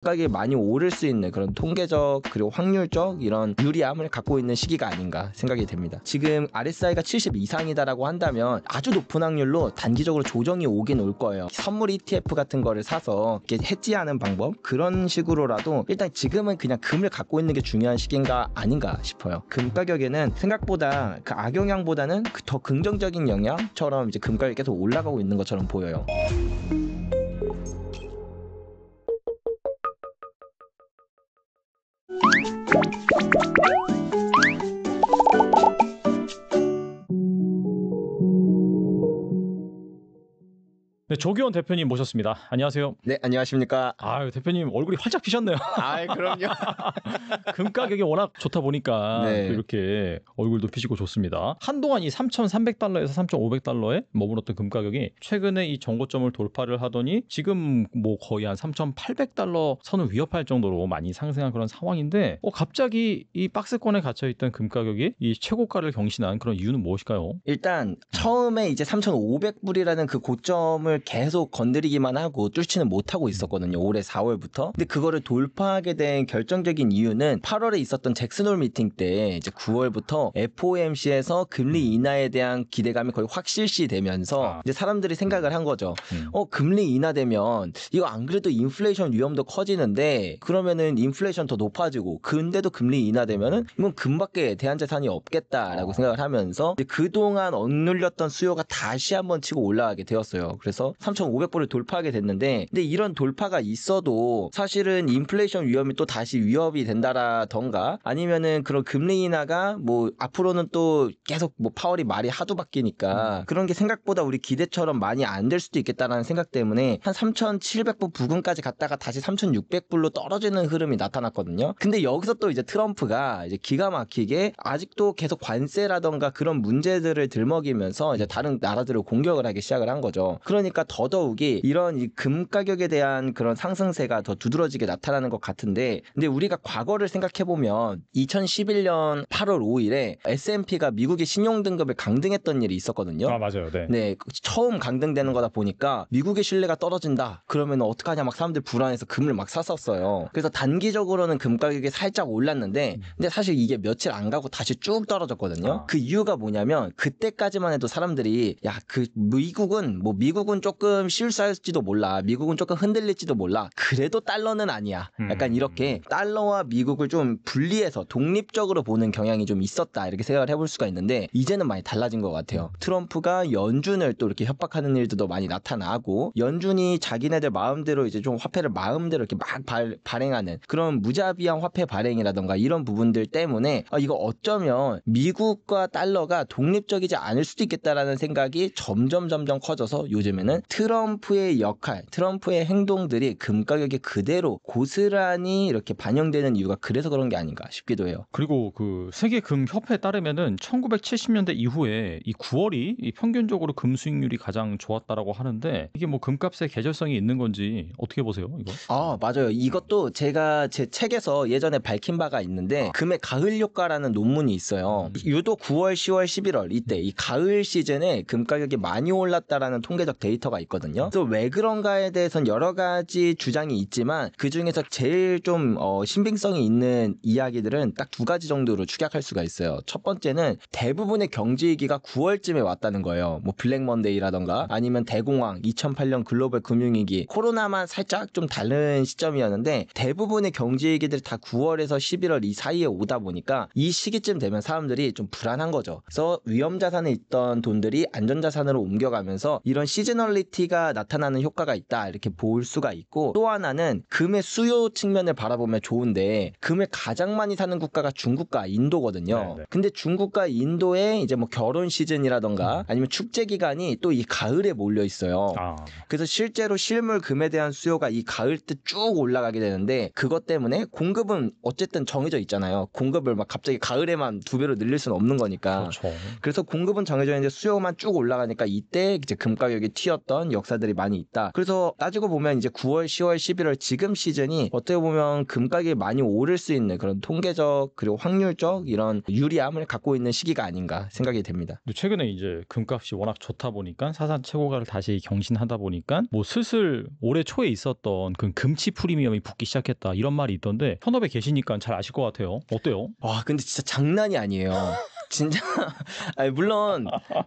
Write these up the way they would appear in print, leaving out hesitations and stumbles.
가격이 많이 오를 수 있는 그런 통계적 그리고 확률적 이런 유리함을 갖고 있는 시기가 아닌가 생각이 됩니다. 지금 RSI가 70 이상이다라고 한다면 아주 높은 확률로 단기적으로 조정이 오긴 올 거예요. 선물 ETF 같은 거를 사서 이렇게 해지하는 방법, 그런 식으로라도 일단 지금은 그냥 금을 갖고 있는 게 중요한 시기인가 아닌가 싶어요. 금 가격에는 생각보다 그 악영향보다는 더 긍정적인 영향처럼 이제 금 가격이 계속 올라가고 있는 것처럼 보여요. 네, 조기원 대표님 모셨습니다. 안녕하세요. 네, 안녕하십니까. 아유, 대표님 얼굴이 활짝 피셨네요. 아, 그럼요. 금 가격이 워낙 좋다 보니까 네. 또 이렇게 얼굴도 피시고 좋습니다. 한동안 이 3,300달러에서 3,500달러에 머물렀던 금 가격이 최근에 이 정고점을 돌파를 하더니 지금 뭐 거의 한 3,800달러 선을 위협할 정도로 많이 상승한 그런 상황인데 갑자기 이 박스권에 갇혀있던 금 가격이 이 최고가를 경신한 그런 이유는 무엇일까요? 일단 처음에 이제 3,500불이라는 그 고점을 계속 건드리기만 하고 뚫지는 못하고 있었거든요. 올해 4월부터. 근데 그거를 돌파하게 된 결정적인 이유는 8월에 있었던 잭슨홀 미팅 때 이제 9월부터 FOMC에서 금리 인하에 대한 기대감이 거의 확실시 되면서 이제 사람들이 생각을 한 거죠. 금리 인하되면 이거 안 그래도 인플레이션 위험도 커지는데 그러면은 인플레이션 더 높아지고 근데도 금리 인하되면은 이건 금밖에 대안자산이 없겠다라고 생각을 하면서 이제 그동안 억눌렸던 수요가 다시 한번 치고 올라가게 되었어요. 그래서 3,500불을 돌파하게 됐는데 근데 이런 돌파가 있어도 사실은 인플레이션 위험이 또 다시 위협이 된다라던가 아니면은 그런 금리 인하가 뭐 앞으로는 또 계속 뭐 파월이 말이 하도 바뀌니까 그런 게 생각보다 우리 기대처럼 많이 안 될 수도 있겠다라는 생각 때문에 한 3,700불 부근까지 갔다가 다시 3,600불로 떨어지는 흐름이 나타났거든요. 근데 여기서 또 이제 트럼프가 이제 기가 막히게 아직도 계속 관세라던가 그런 문제들을 들먹이면서 이제 다른 나라들을 공격을 하기 시작을 한 거죠. 그러니까 더더욱이 이런 이 금 가격에 대한 그런 상승세가 더 두드러지게 나타나는 것 같은데 근데 우리가 과거를 생각해보면 2011년 8월 5일에 S&P가 미국의 신용등급을 강등했던 일이 있었거든요. 아, 맞아요. 네. 처음 강등되는 거다 보니까 미국의 신뢰가 떨어진다. 그러면 어떡하냐 막 사람들 불안해서 금을 막 샀었어요. 그래서 단기적으로는 금 가격이 살짝 올랐는데 근데 사실 이게 며칠 안 가고 다시 쭉 떨어졌거든요. 그 이유가 뭐냐면 그때까지만 해도 사람들이 야, 그 미국은 조금 실수할지도 몰라. 미국은 조금 흔들릴지도 몰라. 그래도 달러는 아니야. 약간 이렇게 달러와 미국을 좀 분리해서 독립적으로 보는 경향이 좀 있었다. 이렇게 생각을 해볼 수가 있는데 이제는 많이 달라진 것 같아요. 트럼프가 연준을 또 이렇게 협박하는 일들도 많이 나타나고 연준이 자기네들 마음대로 이제 좀 화폐를 마음대로 이렇게 막 발행하는 그런 무자비한 화폐 발행이라던가 이런 부분들 때문에 이거 어쩌면 미국과 달러가 독립적이지 않을 수도 있겠다라는 생각이 점점 커져서 요즘에는 트럼프의 역할, 트럼프의 행동들이 금 가격에 그대로 고스란히 이렇게 반영되는 이유가 그래서 그런 게 아닌가 싶기도 해요. 그리고 그 세계 금 협회에 따르면은 1970년대 이후에 이 9월이 이 평균적으로 금 수익률이 가장 좋았다라고 하는데 이게 뭐 금값의 계절성이 있는 건지 어떻게 보세요, 이거? 맞아요. 이것도 제가 제 책에서 예전에 밝힌 바가 있는데 금의 가을 효과라는 논문이 있어요. 유독 9월, 10월, 11월 이때 이 가을 시즌에 금 가격이 많이 올랐다라는 통계적 데이터가 있거든요. 그래서 왜 그런가에 대해서는 여러 가지 주장이 있지만 그 중에서 제일 좀 신빙성이 있는 이야기들은 딱 두 가지 정도로 축약할 수가 있어요. 첫 번째는 대부분의 경제위기가 9월쯤에 왔다는 거예요. 뭐 블랙 먼데이라던가 아니면 대공황, 2008년 글로벌 금융위기, 코로나만 살짝 좀 다른 시점이었는데 대부분의 경제위기들이 다 9월에서 11월 이 사이에 오다 보니까 이 시기쯤 되면 사람들이 좀 불안한 거죠. 그래서 위험자산에 있던 돈들이 안전자산으로 옮겨가면서 이런 시즈널리티가 나타나는 효과가 있다 이렇게 볼 수가 있고 또 하나는 금의 수요 측면을 바라보면 좋은데 금을 가장 많이 사는 국가가 중국과 인도거든요. 네네. 근데 중국과 인도에 이제 뭐 결혼 시즌이라던가 아니면 축제 기간이 또 이 가을에 몰려 있어요. 그래서 실제로 실물 금에 대한 수요가 이 가을 때 쭉 올라가게 되는데 그것 때문에 공급은 어쨌든 정해져 있잖아요. 공급을 막 갑자기 가을에만 2배로 늘릴 수는 없는 거니까. 그렇죠. 그래서 공급은 정해져 있는데 수요만 쭉 올라가니까 이때 이제 금 가격이 튀었다. 있었던 역사들이 많이 있다. 그래서 따지고 보면 이제 9월, 10월, 11월 지금 시즌이 어떻게 보면 금가격이 많이 오를 수 있는 그런 통계적 그리고 확률적 이런 유리함을 갖고 있는 시기가 아닌가 생각이 됩니다. 근데 최근에 이제 금값이 워낙 좋다 보니까 사상 최고가를 다시 경신하다 보니까 뭐 슬슬 올해 초에 있었던 그 금치 프리미엄이 붙기 시작했다 이런 말이 있던데 현업에 계시니까 잘 아실 것 같아요. 어때요? 와, 근데 진짜 장난이 아니에요. 진짜 아니, 물론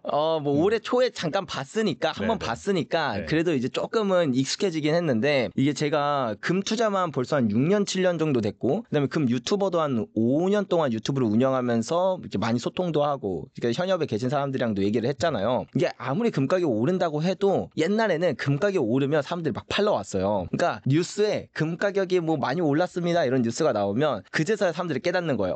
뭐 올해 초에 잠깐 봤으니까 한번 네네. 봤으니까 네. 그래도 이제 조금은 익숙해지긴 했는데 이게 제가 금 투자만 벌써 한 6년 7년 정도 됐고 그다음에 금 유튜버도 한 5년 동안 유튜브를 운영하면서 이렇게 많이 소통도 하고 그러니까 현업에 계신 사람들이랑도 얘기를 했잖아요. 이게 아무리 금 가격이 오른다고 해도 옛날에는 금 가격이 오르면 사람들이 막 팔러 왔어요. 그러니까 뉴스에 금 가격이 뭐 많이 올랐습니다 이런 뉴스가 나오면 그제서야 사람들이 깨닫는 거예요.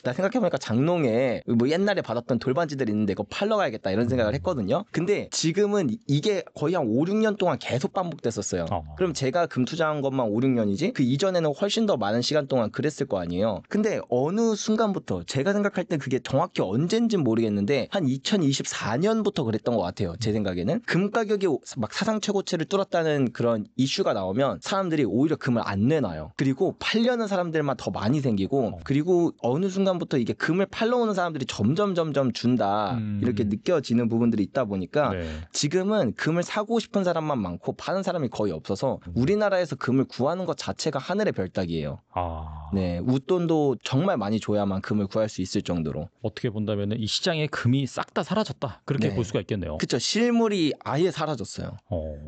나 생각해보니까 장롱에 뭐 옛날에 받았던 돌반지들이 있는데 이거 팔러 가야겠다 이런 생각을 했거든요. 근데 지금은 이게 거의 한 5, 6년 동안 계속 반복됐었어요. 그럼 제가 금 투자한 것만 5, 6년이지 그 이전에는 훨씬 더 많은 시간 동안 그랬을 거 아니에요. 근데 어느 순간부터 제가 생각할 때 그게 정확히 언젠진 모르겠는데 한 2024년부터 그랬던 것 같아요. 제 생각에는 금 가격이 막 사상 최고치를 뚫었다는 그런 이슈가 나오면 사람들이 오히려 금을 안 내놔요. 그리고 팔려는 사람들만 더 많이 생기고 그리고 어느 순간부터 이게 금을 팔러 오는 사람들이 점점 준다 이렇게 느껴지는 부분들이 있다 보니까 네. 지금은 금을 사고 싶은 사람만 많고 파는 사람이 거의 없어서 우리나라에서 금을 구하는 것 자체가 하늘의 별따기예요. 네, 웃돈도 정말 많이 줘야만 금을 구할 수 있을 정도로. 어떻게 본다면 이 시장에 금이 싹 다 사라졌다 그렇게 네. 볼 수가 있겠네요. 그쵸, 실물이 아예 사라졌어요.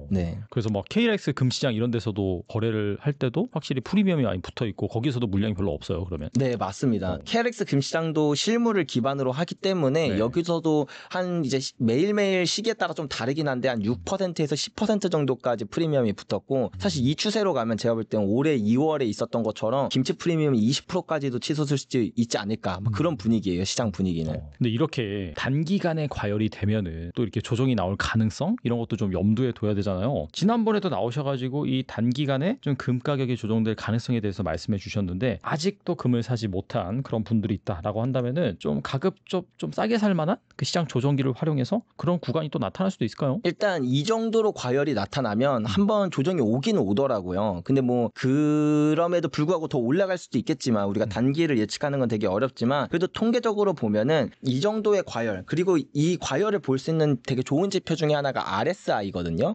네. 그래서 막 KLX 금시장 이런 데서도 거래를 할 때도 확실히 프리미엄이 많이 붙어 있고 거기서도 물량이 별로 없어요. 그러면 네, 맞습니다. KLX 금시장도 실물을 기반으로 하기 때문에 네. 여기서도 한 이제 매일매일 시기에 따라 좀 다르긴 한데 한 6%에서 10% 정도까지 프리미엄이 붙었고 사실 이 추세로 가면 제가 볼 때는 올해 2월에 있었던 것처럼 김치 프리미엄이 20%까지도 치솟을 수 있지 않을까 뭐 그런 분위기예요. 시장 분위기는. 근데 이렇게 단기간에 과열이 되면은 또 이렇게 조정이 나올 가능성 이런 것도 좀 염두에 둬야 되잖아요. 지난번에도 나오셔가지고 이 단기간에 좀 금 가격이 조정될 가능성에 대해서 말씀해 주셨는데 아직도 금을 사지 못한 그런 분들이 있다라고 한다면은 좀 가급적 좀 싸게 살 만한 그 시장 조정기를 활용해서 그런 구간이 또 나타날 수도 있을까요? 일단 이 정도로 과열이 나타나면 한번 조정이 오기는 오더라고요. 근데 뭐 그럼에도 불구하고 더 올라갈 수도 있겠지만 우리가 단기를 예측하는 건 되게 어렵지만 그래도 통계적으로 보면은 이 정도의 과열 그리고 이 과열을 볼 수 있는 되게 좋은 지표 중에 하나가 RSI거든요.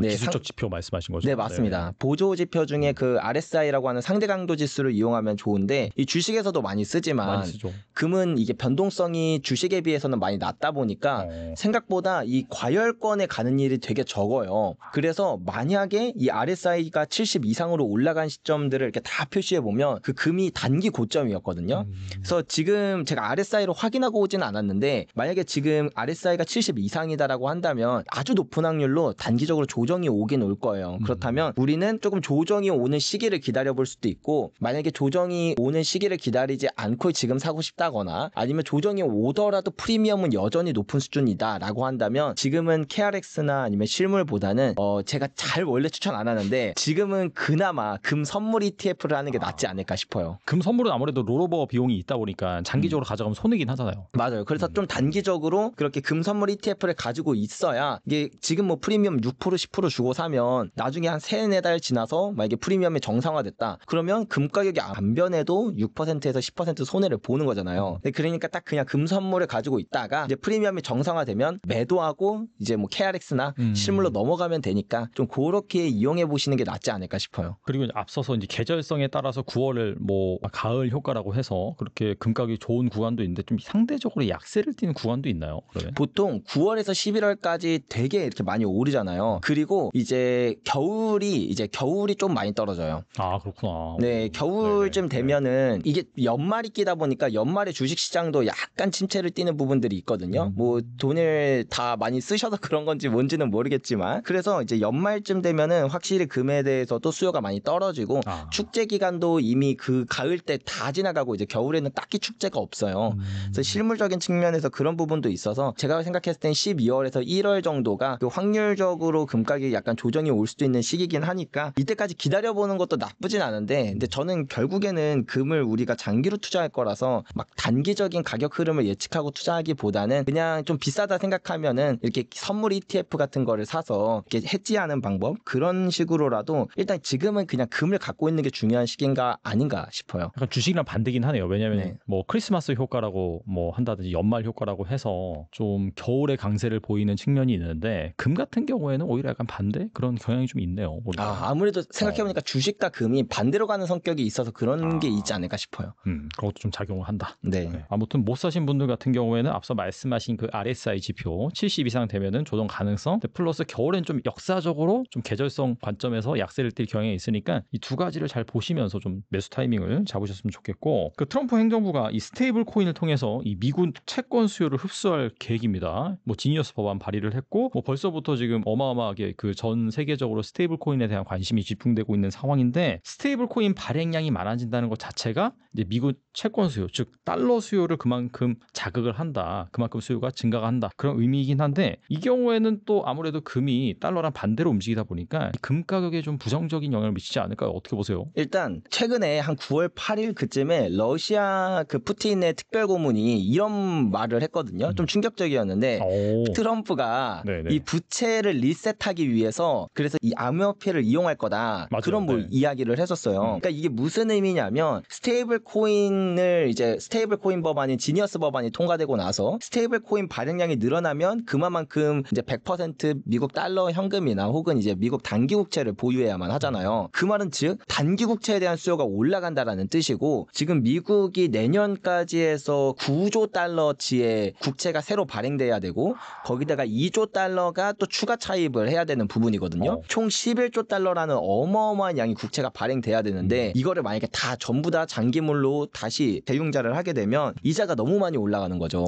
네, 기술적 지표 말씀하신 거죠? 네, 맞습니다. 보조 지표 중에 그 RSI라고 하는 상대 강도 지수를 이용하면 좋은데 이 주식에서도 많이 쓰지만 많이 쓰죠. 금은 이게 변동성이 주식에 비해서는 많이 낮다 보니까 생각보다 이 과열권에 가는 일이 되게 적어요. 그래서 만약에 이 RSI가 70 이상으로 올라간 시점들을 이렇게 다 표시해 보면 그 금이 단기 고점이었거든요. 그래서 지금 제가 RSI로 확인하고 오지는 않았는데 만약에 지금 RSI가 70 이상이다라고 한다면 아주 높은 확률로 단기적으로 조정이 오긴 올 거예요. 그렇다면 우리는 조금 조정이 오는 시기를 기다려볼 수도 있고 만약에 조정이 오는 시기를 기다리지 않고 지금 사고 싶다거나 아니면 조정이 오더라도 프리미엄은 여전히 높은 수준이다라고 한다면 지금은 KRX나 아니면 실물보다는 제가 잘 원래 추천 안 하는데 지금은 그나마 금 선물 ETF를 하는 게 낫지 않을까 싶어요. 금 선물은 아무래도 롤오버 비용이 있다 보니까 장기적으로 가져가면 손해긴 하잖아요. 맞아요. 그래서 좀 단기적으로 그렇게 금 선물 ETF를 가지고 있어야 이게 지금 뭐 프리미엄 6% 10% 주고 사면 나중에 한 3-4달 지나서 만약에 프리미엄이 정상화됐다. 그러면 금 가격이 안 변해도 6%에서 10% 손해를 보는 거잖아요. 그러니까 딱 그냥 금 선물을 가지고 있다가 이제 프리미엄이 정상화되면 매도하고 이제 뭐 KRX나 실물로 넘어가면 되니까 좀 그렇게 이용해 보시는 게 낫지 않을까 싶어요. 그리고 이제 앞서서 이제 계절성에 따라서 9월을 뭐 가을 효과라고 해서 그렇게 금 가격이 좋은 구간도 있는데 좀 상대적으로 약세를 띠는 구간도 있나요? 그러면? 보통 9월에서 11월까지 되게 이렇게 많이 오르잖아요. 그리고 이제 겨울이 좀 많이 떨어져요. 그렇구나. 네, 겨울쯤 네네. 되면은 이게 연말이 끼다 보니까 연말에 주식시장도 약간 침체를 띠는 부분들이 있거든요. 뭐 돈을 다 많이 쓰셔서 그런 건지 뭔지는 모르겠지만 그래서 이제 연말쯤 되면은 확실히 금에 대해서도 수요가 많이 떨어지고 축제 기간도 이미 그 가을 때 다 지나가고 이제 겨울에는 딱히 축제가 없어요. 그래서 실물적인 측면에서 그런 부분도 있어서 제가 생각했을 땐 12월에서 1월 정도가 그 확률적으로 금 가격이 약간 조정이 올 수도 있는 시기긴 하니까 이때까지 기다려보는 것도 나쁘진 않은데 근데 저는 결국에는 금을 우리가 장기로 투자할 거라서 막 단기적인 가격 흐름을 예측하고 투자하기보다는 그냥 좀 비싸다 생각하면은 이렇게 선물 ETF 같은 거를 사서 이렇게 해지하는 방법, 그런 식으로라도 일단 지금은 그냥 금을 갖고 있는 게 중요한 시기인가 아닌가 싶어요. 약간 주식이랑 반대긴 하네요. 왜냐하면 네. 뭐 크리스마스 효과라고 뭐 한다든지 연말 효과라고 해서 좀 겨울의 강세를 보이는 측면이 있는데 금 같은 경우에는 오히려 약간 반대 그런 경향이 좀 있네요. 아무래도 생각해보니까 주식과 금이 반대로 가는 성격이 있어서 그런 게 아. 있지 않을까 싶어요. 그것도 좀 작용을 한다. 네. 네. 아무튼 못 사신 분들 같은 경우에는 앞서 말씀하신 그 RSI 지표 70 이상 되면은 조정 가능성, 플러스 겨울엔 좀 역사적으로 좀 계절성 관점에서 약세를 띨 경향이 있으니까 이 두 가지를 잘 보시면서 좀 매수 타이밍을 잡으셨으면 좋겠고, 그 트럼프 행정부가 이 스테이블 코인을 통해서 이 미국 채권 수요를 흡수할 계획입니다. 뭐 지니어스 법안 발의를 했고, 뭐 벌써부터 지금 어마어마하게 그 전 세계적으로 스테이블 코인에 대한 관심이 집중되고 있는 상황인데, 스테이블 코인 발행량이 많아진다는 것 자체가 이제 미국 채권 수요, 즉 달러 수요를 그만큼 자극을 한다, 그만큼 수요가 증가가 한다, 그런 의미이긴 한데, 이 경우에는 또 아무래도 금이 달러랑 반대로 움직이다 보니까 금 가격에 좀 부정적인 영향을 미치지 않을까요? 어떻게 보세요? 일단 최근에 한 9월 8일 그쯤에 러시아 그 푸틴의 특별고문이 이런 말을 했거든요. 좀 충격적이었는데, 오. 트럼프가 네네. 이 부채를 리셋하기 위해서 그래서 이 암호화폐를 이용할 거다, 맞아요. 그런 뭐 네. 이야기를 했었어요. 그러니까 이게 무슨 의미냐면, 스테이블 코인 법안인 지니어스 법안이 통과되고 나서 스테이블 코인 발행량이 늘어나면 그만큼 이제 100% 미국 달러 현금이나 혹은 이제 미국 단기국채를 보유해야만 하잖아요. 그 말은 즉 단기국채에 대한 수요가 올라간다라는 뜻이고, 지금 미국이 내년까지 해서 9조 달러치의 국채가 새로 발행돼야 되고, 거기다가 2조 달러가 또 추가 차입을 해야 되는 부분이거든요. 총 11조 달러라는 어마어마한 양의 국채가 발행돼야 되는데, 이거를 만약에 다 전부 다 장기물로 다시 대융자를 하게 되면 이자가 너무 많이 올라가는 거죠.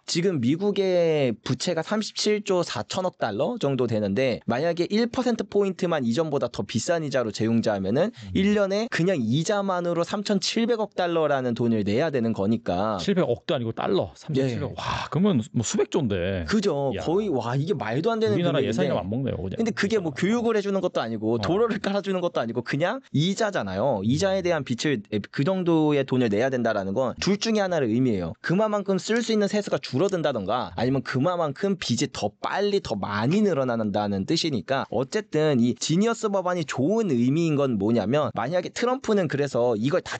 지금 미국의 부채가 37조 4천억 달러 정도 되는데, 만약에 1%포인트만 이전보다 더 비싼 이자로 재융자하면은 1년에 그냥 이자만으로 3,700억 달러라는 돈을 내야 되는 거니까. 700억도 아니고 달러 3,700억. 와, 그러면 뭐 수백조인데. 그죠. 야. 거의 이게 말도 안 되는 우리나라 금액인데. 예산이랑 안 먹네요, 그냥. 근데 그게 뭐 교육을 해주는 것도 아니고 도로를 깔아주는 것도 아니고 그냥 이자잖아요. 이자에 대한 빚을 그 정도의 돈을 내야 된다라는 건 둘 중에 하나를 의미해요. 그만큼 쓸 수 있는 세수가 줄어든다던가, 아니면 그만큼 빚이 더 빨리 더 많이 늘어난다는 뜻이니까, 어쨌든 이 지니어스 법안이 좋은 의미인 건 뭐냐면, 만약에 트럼프는 그래서 이걸 다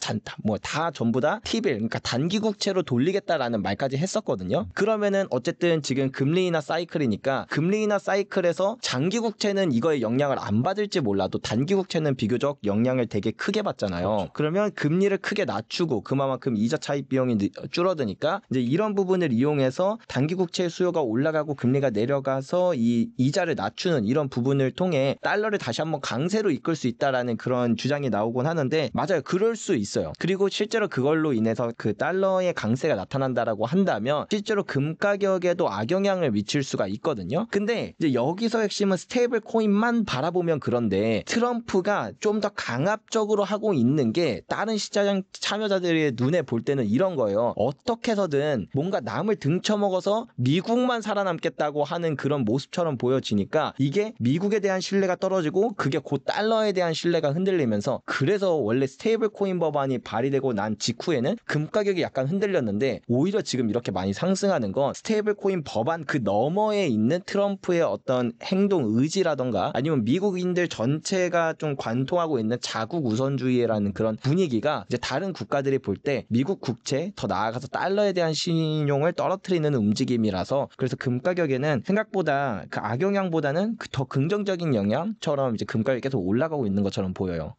전부 다 T빌, 그러니까 단기국채로 돌리겠다라는 말까지 했었거든요. 그러면은 어쨌든 지금 금리 인하 사이클이니까, 금리 인하 사이클에서 장기국채는 이거에 영향을 안 받을지 몰라도 단기국채는 비교적 영향을 되게 크게 받잖아요. 그렇죠. 그러면 금리를 크게 낮추고 그만큼 이자 차입 비용이 줄어드니까, 이제 이런 부분을 이용해서 단기국채 수요가 올라가고 금리가 내려가서 이 이자를 낮추는 이런 부분을 통해 달러를 다시 한번 강세로 이끌 수 있다라는 그런 주장이 나오곤 하는데, 맞아요, 그럴 수 있어요. 그리고 실제로 그걸로 인해서 그 달러의 강세가 나타난다라고 한다면 실제로 금 가격에도 악영향을 미칠 수가 있거든요. 근데 이제 여기서 핵심은 스테이블 코인만 바라보면 그런데, 트럼프가 좀 더 강압적으로 하고 있는 게 다른 시장 참여자들의 눈에 볼 때는 이런 거예요. 어떻게 해서든 뭔가 남을 등쳐먹어서 미국만 살아남겠다고 하는 그런 모습처럼 보여지니까, 이게 미국에 대한 신뢰가 떨어지고 그게 곧 달러에 대한 신뢰가 흔들리면서, 그래서 원래 스테이블 코인 법안이 발의되고 난 직후에는 금 가격이 약간 흔들렸는데, 오히려 지금 이렇게 많이 상승하는 건 스테이블 코인 법안 그 너머에 있는 트럼프의 어떤 행동 의지라던가, 아니면 미국인들 전체가 좀 관통하고 있는 자국 우선주의라는 그런 분위기가 이제 다른 국가들이 볼 때 미국 국채, 더 나아가서 달러에 대한 신용을 떨어뜨리는 움직임이라서, 그래서 금 가격에는 생각보다 그 악영향보다는 더 긍정적인 영향처럼 이제 금 가격이 계속 올라가고 있는 것처럼 보여요.